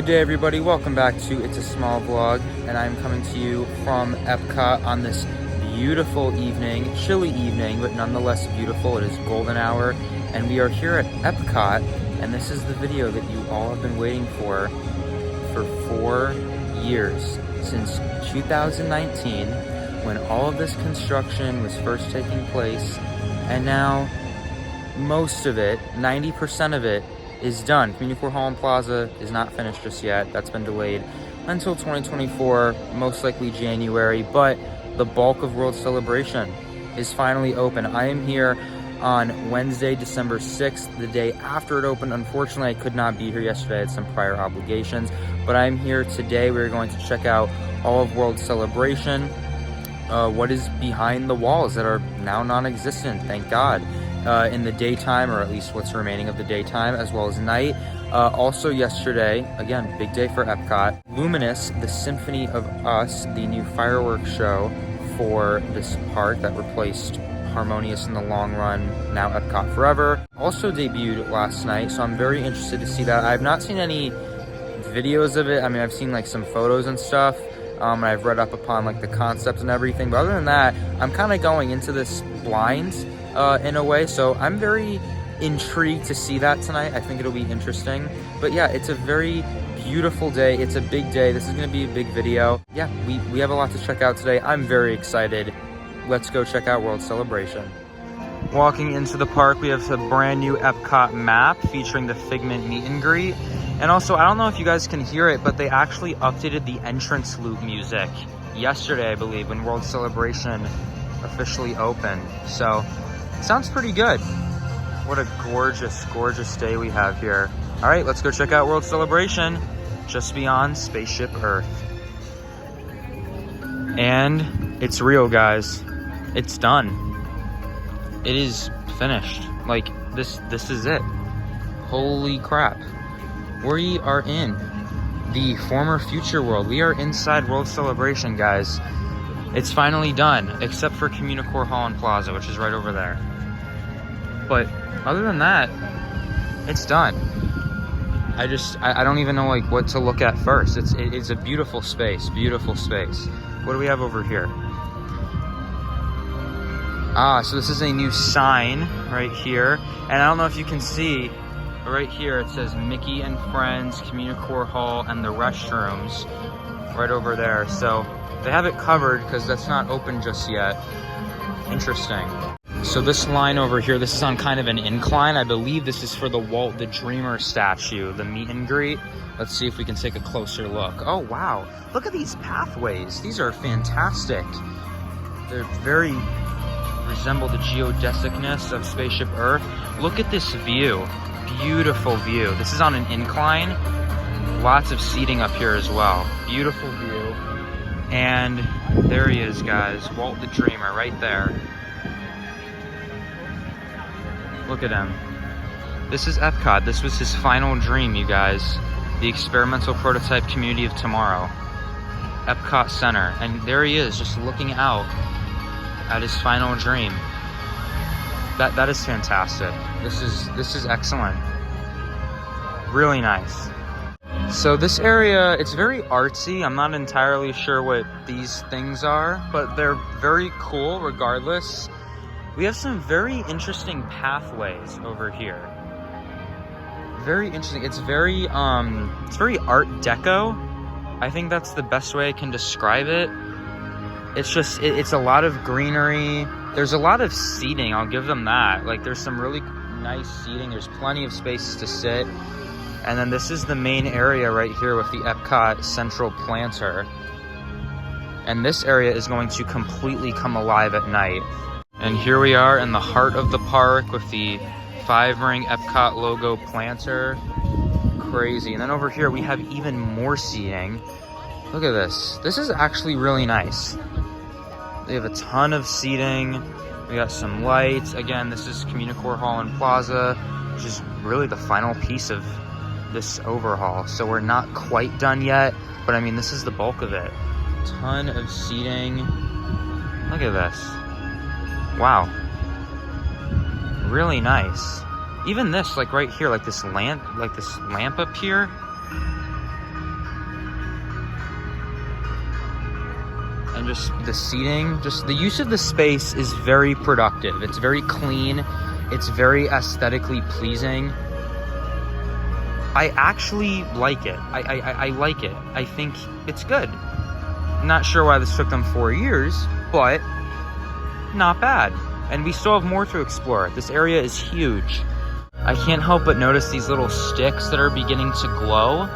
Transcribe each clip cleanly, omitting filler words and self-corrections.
day everybody, welcome back to It's a Small Vlog, and I'm coming to you from EPCOT on this beautiful evening, chilly evening, but nonetheless beautiful. It is golden hour, and we are here at EPCOT, and this is the video that you all have been waiting for 4 years, since 2019, when all of this construction was first taking place, and now most of it, 90% of it, is done. Community Core Hall and Plaza is not finished just yet. That's been delayed until 2024, most likely January, but the bulk of World Celebration is finally open. I am here on Wednesday, December 6th, the day after it opened. Unfortunately, I could not be here yesterday. I had some prior obligations, but I'm here today. We're going to check out all of World Celebration, what is behind the walls that are now non-existent, thank God. In the daytime, or at least what's remaining of the daytime, as well as night. Also yesterday, again, big day for EPCOT, Luminous, the Symphony of US, the new fireworks show for this park that replaced Harmonious in the long run, now EPCOT Forever, also debuted last night, so I'm very interested to see that. I've not seen any videos of it. I mean, I've seen like some photos and stuff, and I've read up upon like the concept and everything, but other than that, I'm kind of going into this blind in a way, so I'm very intrigued to see that tonight. I think it'll be interesting, but yeah, it's a very beautiful day. It's a big day. This is going to be a big video. Yeah, we have a lot to check out today. I'm very excited. Let's go check out World Celebration. Walking into the park, we have a brand new EPCOT map featuring the Figment meet and greet, and also, I don't know if you guys can hear it, but they actually updated the entrance loop music yesterday, I believe, when World Celebration officially opened, so sounds pretty good. What a gorgeous, gorgeous day we have here. All right, let's go check out World Celebration just beyond Spaceship Earth. And it's real, guys. It's done. It is finished. Like, this is it. Holy crap. We are in the former future world. We are inside World Celebration, guys. It's finally done, except for Community Core Hall and Plaza, which is right over there. But other than that, it's done. I don't even know like what to look at first. It's a beautiful space, beautiful space. What do we have over here? So this is a new sign right here, and I don't know if you can see right here. It says Mickey and Friends, Community Core Hall, and the restrooms right over there. So they have it covered because that's not open just yet. Interesting. So this line over here, this is on kind of an incline. I believe this is for the Walt the Dreamer statue, the meet and greet. Let's see if we can take a closer look. Oh, wow. Look at these pathways. These are fantastic. They're very resemble the geodesicness of Spaceship Earth. Look at this view. Beautiful view. This is on an incline. Lots of seating up here as well. Beautiful view. And there he is, guys. Walt the Dreamer right there. Look at him. This is EPCOT. This was his final dream, you guys. The experimental prototype community of tomorrow. EPCOT Center. And there he is, just looking out at his final dream. That is fantastic. This is excellent. Really nice. So this area, it's very artsy. I'm not entirely sure what these things are, but they're very cool regardless. We have some very interesting pathways over here. Very interesting. It's very Art Deco. I think that's the best way I can describe it. It's just, it's a lot of greenery. There's a lot of seating, I'll give them that. Like, there's some really nice seating. There's plenty of spaces to sit. And then this is the main area right here with the EPCOT Central Planter. And this area is going to completely come alive at night. And here we are in the heart of the park with the 5-ring EPCOT logo planter. Crazy. And then over here we have even more seating. Look at this. This is actually really nice. They have a ton of seating. We got some lights. Again, this is Community Core Hall and Plaza, which is really the final piece of this overhaul. So we're not quite done yet, but I mean, this is the bulk of it. Ton of seating. Look at this. Wow. Really nice. Even this, like right here, like this lamp up here. and just the seating, just the use of the space is very productive. It's very clean. It's very aesthetically pleasing. I actually like it. I like it. I think it's good. Not sure why this took them 4 years, but not bad. And we still have more to explore. This area is huge. I can't help but notice these little sticks that are beginning to glow.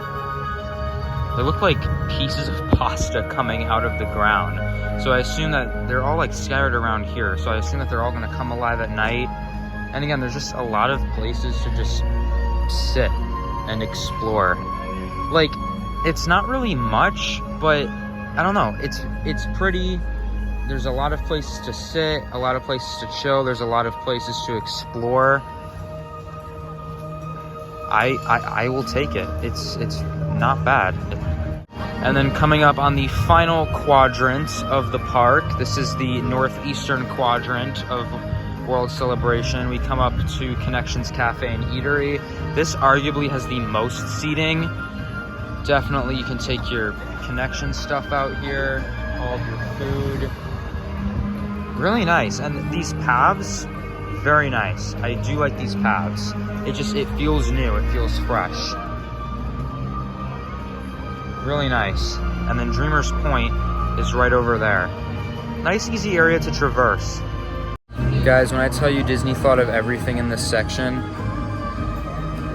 They look like pieces of pasta coming out of the ground. So I assume that they're all like scattered around here. So I assume that they're all gonna come alive at night. And again, there's just a lot of places to just sit and explore. Like, it's not really much, but I don't know. It's pretty. There's a lot of places to sit, a lot of places to chill. There's a lot of places to explore. I will take it. It's not bad. And then coming up on the final quadrant of the park, this is the northeastern quadrant of World Celebration. We come up to Connections Cafe and Eatery. This arguably has the most seating. Definitely you can take your connection stuff out here, all of your food. Really nice. And these paths, very nice. I do like these paths. It feels new, it feels fresh. Really nice. And then Dreamer's Point is right over there. Nice, easy area to traverse. Guys, when I tell you Disney thought of everything in this section,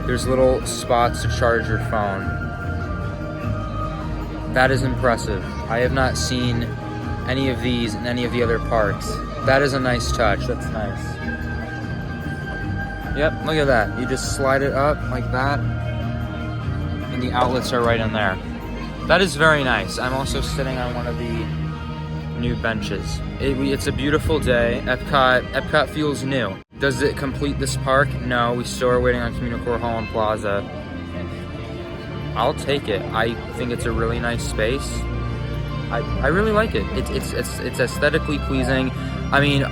there's little spots to charge your phone. That is impressive. I have not seen any of these in any of the other parks. That is a nice touch. That's nice. Yep, look at that. You just slide it up like that, and the outlets are right in there. That is very nice. I'm also sitting on one of the new benches. It's a beautiful day. Epcot feels new. Does it complete this park? No, we still are waiting on Communicore Hall and Plaza. I'll take it. I think it's a really nice space. I really like it. It's aesthetically pleasing. I mean,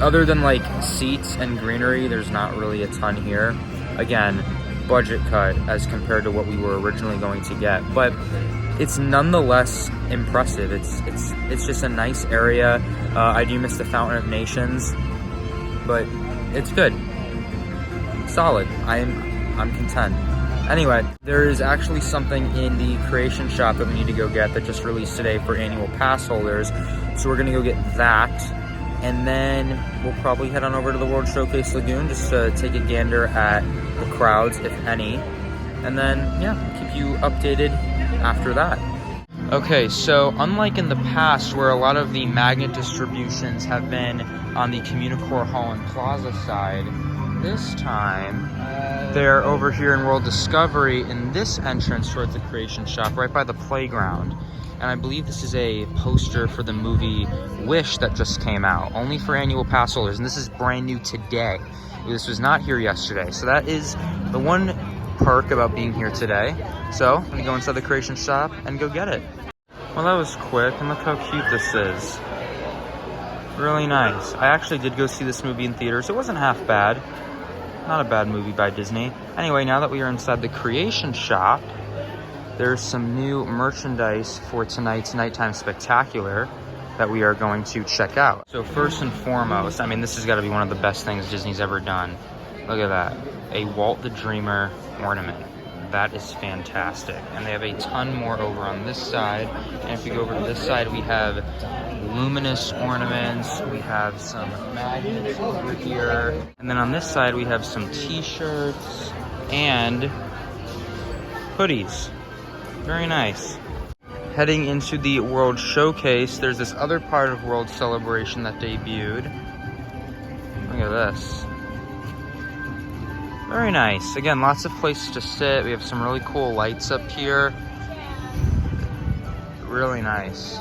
other than like seats and greenery, there's not really a ton here. Again, budget cut as compared to what we were originally going to get, but it's nonetheless impressive. It's just a nice area. I do miss the Fountain of Nations, but it's good. Solid. I'm content. Anyway, there is actually something in the Creation Shop that we need to go get that just released today for annual pass holders. So we're gonna go get that, and then we'll probably head on over to the World Showcase Lagoon just to take a gander at the crowds, if any. And then, yeah, keep you updated after that. Okay, so unlike in the past where a lot of the magnet distributions have been on the Communicore Hall and Plaza side, this time they're over here in World Discovery in this entrance towards the Creation Shop right by the playground. And I believe this is a poster for the movie Wish that just came out, only for annual pass holders, and this is brand new today. This was not here yesterday, so that is the one perk about being here today. So I'm gonna go inside the Creation Shop and go get it. Well, that was quick, and look how cute this is. Really nice. I actually did go see this movie in theaters. It wasn't half bad. Not a bad movie by Disney. Anyway, now that we are inside the Creation Shop, there's some new merchandise for tonight's nighttime spectacular that we are going to check out. So first and foremost, I mean, this has got to be one of the best things Disney's ever done. Look at that. A Walt the Dreamer ornament. That is fantastic. And they have a ton more over on this side. And if we go over to this side, we have luminous ornaments. We have some magnets over here. And then on this side, we have some t-shirts and hoodies. Very nice. Heading into the World Showcase, there's this other part of World Celebration that debuted. Look at this. Very nice. Again, lots of places to sit. We have some really cool lights up here. Really nice.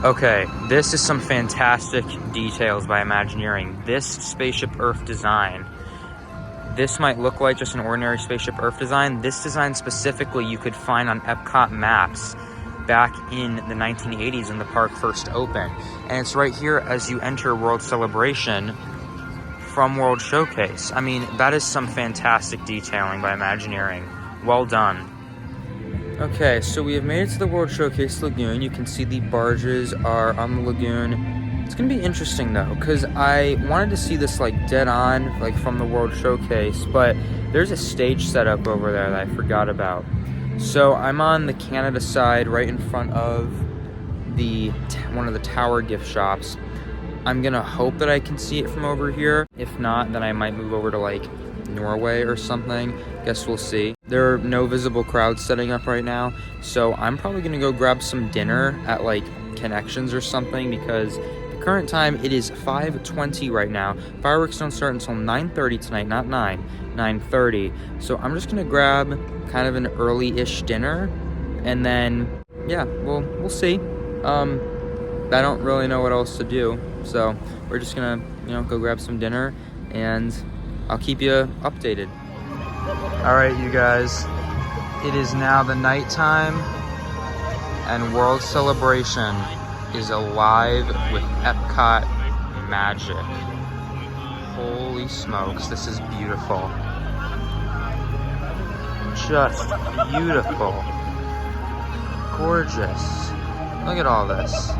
Okay, this is some fantastic details by Imagineering. This Spaceship Earth design. This might look like just an ordinary Spaceship Earth design. This design specifically you could find on EPCOT maps back in the 1980s when the park first opened. And it's right here as you enter World Celebration from World Showcase. I mean, that is some fantastic detailing by Imagineering. Well done. Okay, so we have made it to the World Showcase Lagoon. You can see the barges are on the lagoon. It's gonna be interesting though, because I wanted to see this like dead on, like from the World Showcase, but there's a stage set up over there that I forgot about. So I'm on the Canada side, right in front of the one of the tower gift shops. I'm gonna hope that I can see it from over here. If not, then I might move over to like Norway or something. Guess we'll see. There are no visible crowds setting up right now, so I'm probably gonna go grab some dinner at like Connections or something, because the current time it is 5:20 right now. Fireworks don't start until 9:30 tonight, not 9:30. So I'm just gonna grab kind of an early-ish dinner, and then yeah, we'll see. I don't really know what else to do, so we're just gonna go grab some dinner, and I'll keep you updated. All right, you guys, it is now the nighttime, and World Celebration is alive with EPCOT magic. Holy smokes, this is beautiful. Just beautiful. Gorgeous. Look at all this.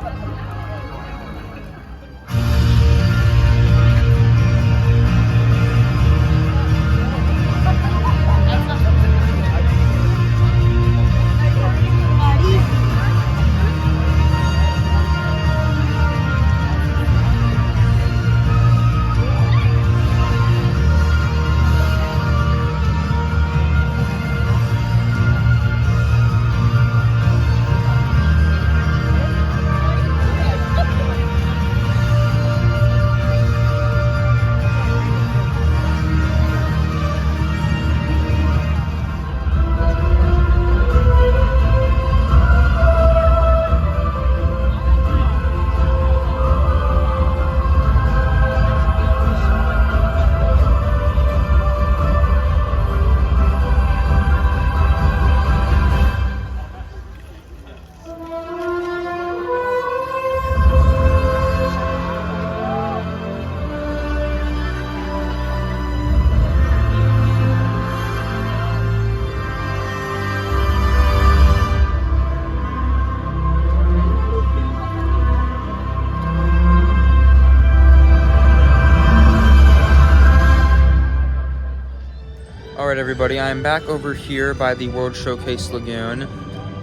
Alright everybody, I'm back over here by the World Showcase Lagoon,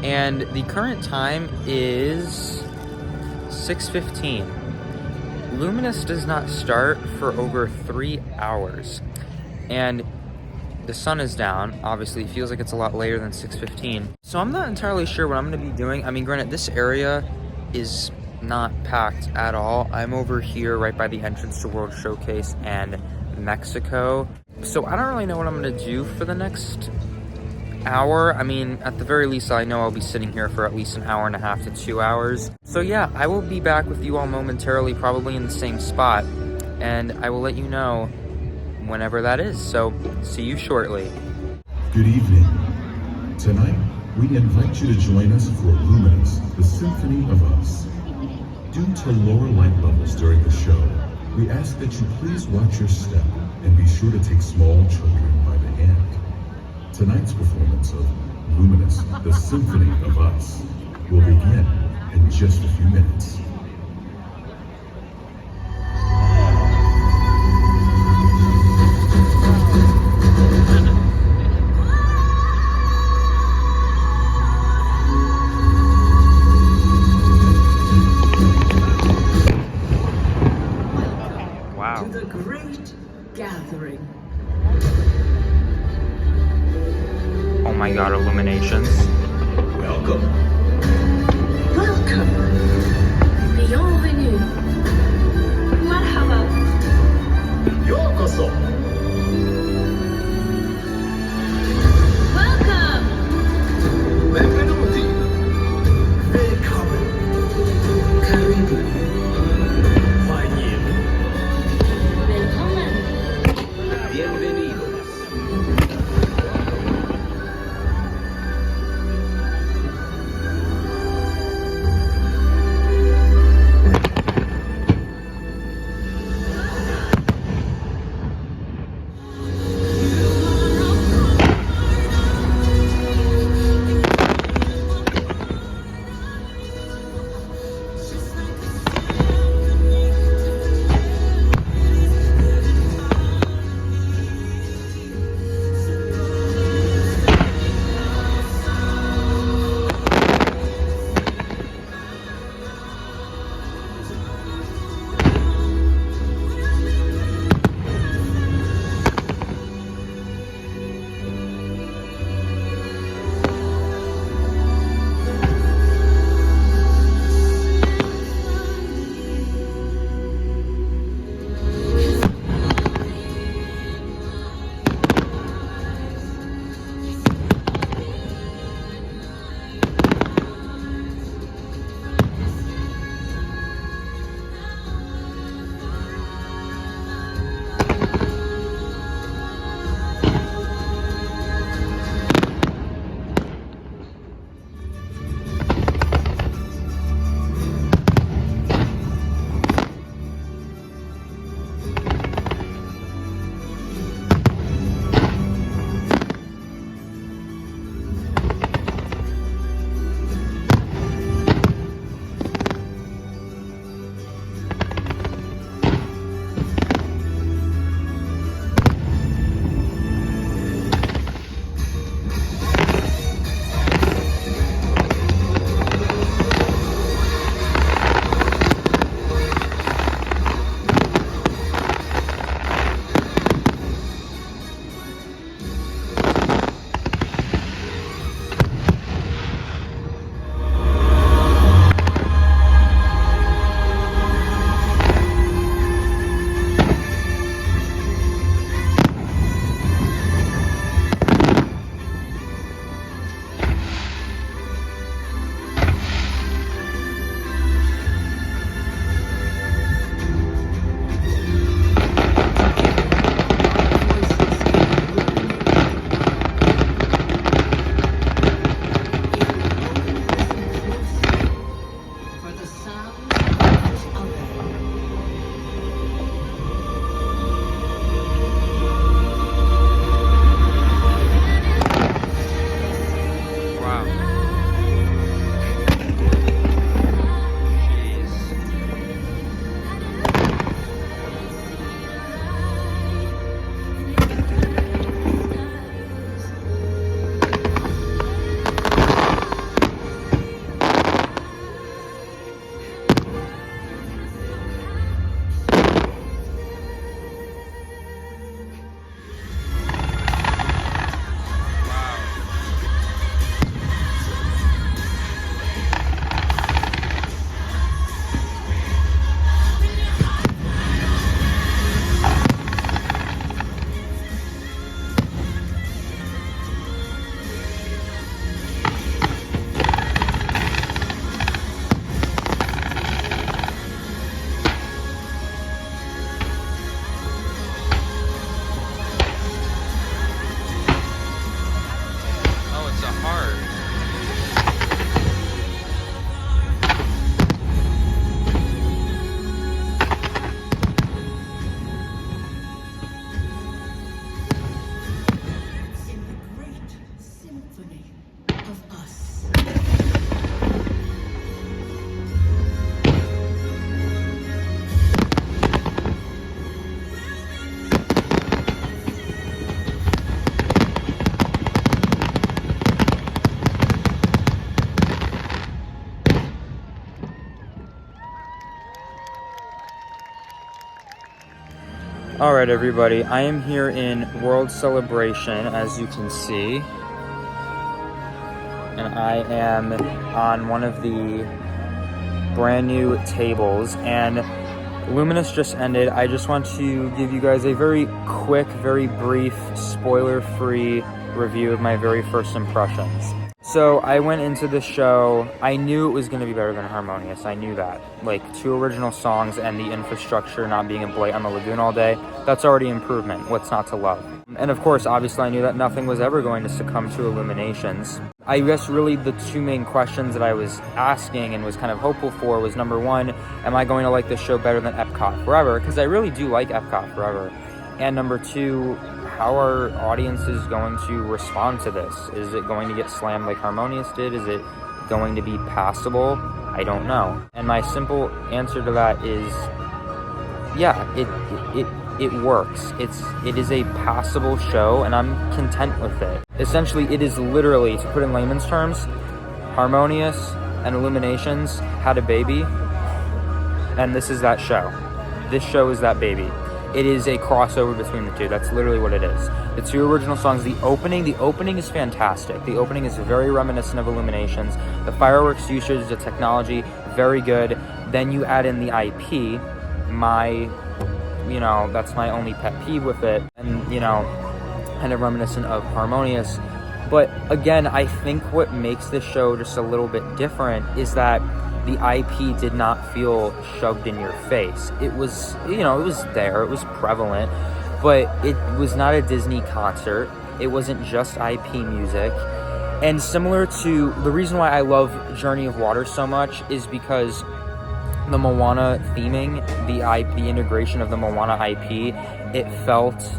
and the current time is 6:15. Luminous does not start for over 3 hours, and the sun is down. Obviously, it feels like it's a lot later than 6:15. So I'm not entirely sure what I'm going to be doing. I mean, granted, this area is not packed at all. I'm over here right by the entrance to World Showcase and Mexico. So I don't really know what I'm going to do for the next hour. I mean, at the very least, I know I'll be sitting here for at least an hour and a half to 2 hours. So yeah, I will be back with you all momentarily, probably in the same spot, and I will let you know whenever that is. So see you shortly. Good evening. Tonight, we invite you to join us for Luminous, the Symphony of US. Due to lower light levels during the show, we ask that you please watch your step and be sure to take small children by the hand. Tonight's performance of Luminous, the Symphony of US will begin in just a few minutes. To the great gathering. Oh my god, illuminations. Welcome. Welcome. Bienvenue. Marhaba. Yokoso. Welcome. Benvenuti. Willkommen. Karibu. Bienvenidos. All right, everybody, I am here in World Celebration, as you can see, and I am on one of the brand new tables, and Luminous just ended. I just want to give you guys a very quick, very brief, spoiler-free review of my very first impressions. So I went into the show, I knew it was going to be better than Harmonious. I knew that. Like, 2 original songs and the infrastructure not being a blight on the lagoon all day, that's already improvement. What's not to love? And of course, obviously, I knew that nothing was ever going to succumb to Illuminations. I guess really the 2 main questions that I was asking and was kind of hopeful for was, number 1, am I going to like this show better than EPCOT Forever? Because I really do like EPCOT Forever. And number 2, how are audiences going to respond to this? Is it going to get slammed like Harmonious did? Is it going to be passable? I don't know. And my simple answer to that is, yeah, it works. It is a passable show, and I'm content with it. Essentially, it is literally, to put in layman's terms, Harmonious and Illuminations had a baby, and this is that show. This show is that baby. It is a crossover between the 2. That's literally what it is. The 2 original songs, the opening is fantastic. The opening is very reminiscent of Illuminations. The fireworks usage, the technology, very good. Then you add in the IP, that's my only pet peeve with it. And, kind of reminiscent of Harmonious. But again, I think what makes this show just a little bit different is that the IP did not feel shoved in your face. It was, it was there, it was prevalent, but it was not a Disney concert. It wasn't just IP music. And similar to, the reason why I love Journey of Water so much is because the Moana theming, the integration of the Moana IP, it felt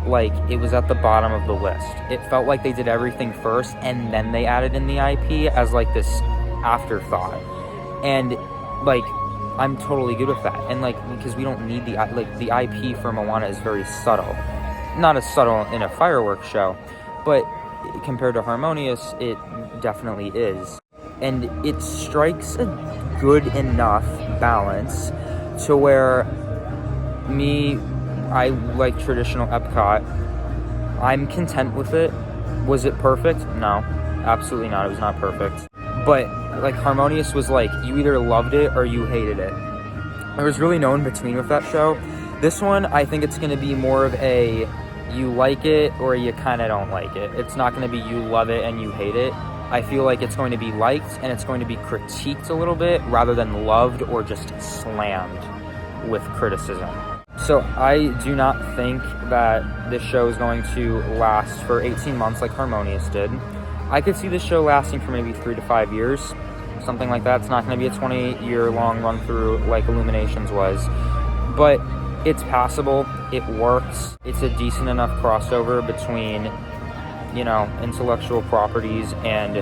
like it was at the bottom of the list. It felt like they did everything first and then they added in the IP as like this afterthought. And like, I'm totally good with that. And like, because we don't need the IP for Moana is very subtle. Not as subtle in a fireworks show, but compared to Harmonious, it definitely is. And it strikes a good enough balance to where I like traditional EPCOT. I'm content with it. Was it perfect? No, absolutely not. It was not perfect. But like Harmonious was like, you either loved it or you hated it. There was really no in between with that show. This one, I think it's going to be more of a you like it or you kind of don't like it. It's not going to be you love it and you hate it. I feel like it's going to be liked and it's going to be critiqued a little bit rather than loved or just slammed with criticism. So I do not think that this show is going to last for 18 months like Harmonious did. I could see this show lasting for maybe 3 to 5 years, something like that. It's not going to be a 20-year-long run-through like Illuminations was, but it's passable. It works. It's a decent enough crossover between, intellectual properties and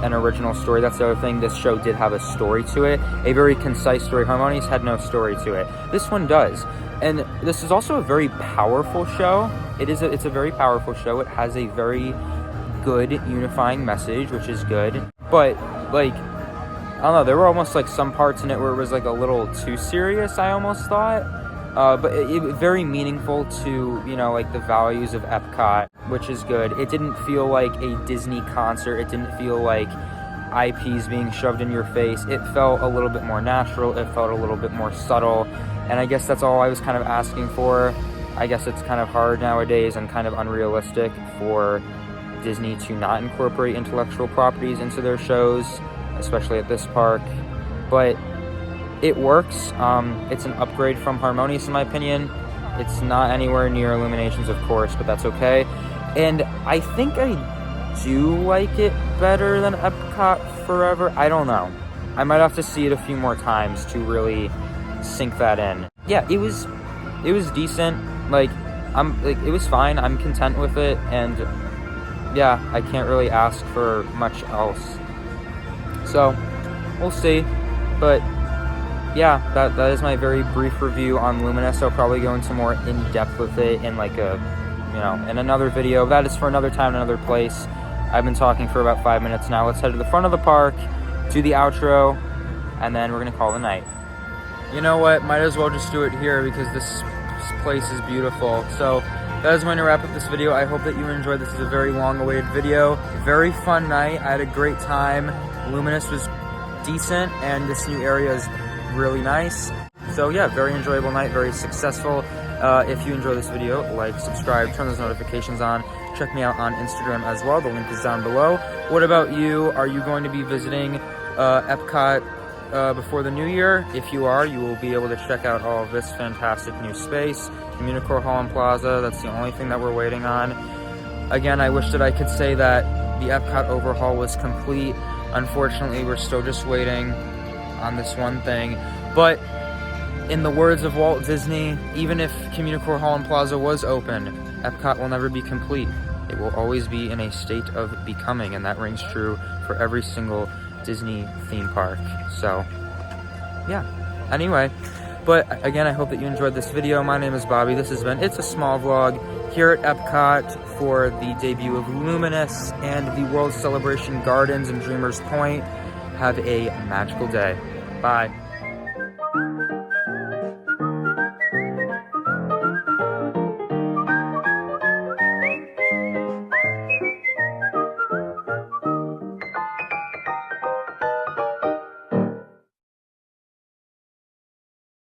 an original story. That's the other thing. This show did have a story to it, a very concise story. Harmonious had no story to it. This one does. And this is also a very powerful show. It's a very powerful show. It has a very good unifying message, which is good. But like, I don't know, there were almost like some parts in it where it was like a little too serious, I almost thought. But it very meaningful to, like the values of EPCOT, which is good. It didn't feel like a Disney concert. It didn't feel like IPs being shoved in your face. It felt a little bit more natural. It felt a little bit more subtle. And I guess that's all I was kind of asking for. I guess it's kind of hard nowadays and kind of unrealistic for Disney to not incorporate intellectual properties into their shows, especially at this park. But it works. It's an upgrade from Harmonious in my opinion. It's not anywhere near Illuminations, of course, but that's okay. And I think I do like it better than EPCOT Forever. I don't know. I might have to see it a few more times to really sink that in. Yeah, it was decent. It was fine. I'm content with it, and yeah, I can't really ask for much else. So, we'll see. But yeah, that is my very brief review on Luminous. I'll probably go into more in-depth with it in in another video. That is for another time, another place. I've been talking for about 5 minutes now. Let's head to the front of the park, do the outro, and then we're gonna call it a night. You know what? Might as well just do it here because this This place is beautiful. So that is going to wrap up this video. I hope that you enjoyed. This is a very long-awaited video. Very fun night. I had a great time. Luminous was decent, and this new area is really nice. So yeah, very enjoyable night, very successful. If you enjoy this video, like, subscribe, turn those notifications on. Check me out on Instagram as well. The link is down below. What about you? Are you going to be visiting EPCOT before the new year? If you are, you will be able to check out all of this fantastic new space. Communicore Hall and Plaza, that's the only thing that we're waiting on. Again, I wish that I could say that the EPCOT overhaul was complete. Unfortunately, we're still just waiting on this one thing. But in the words of Walt Disney, even if Communicore Hall and Plaza was open, EPCOT will never be complete. It will always be in a state of becoming, and that rings true for every single Disney theme park. So, yeah. Anyway, but again, I hope that you enjoyed this video. My name is Bobby. This has been It's a Small Vlog here at EPCOT for the debut of Luminous and the World Celebration Gardens in Dreamers Point. Have a magical day. Bye.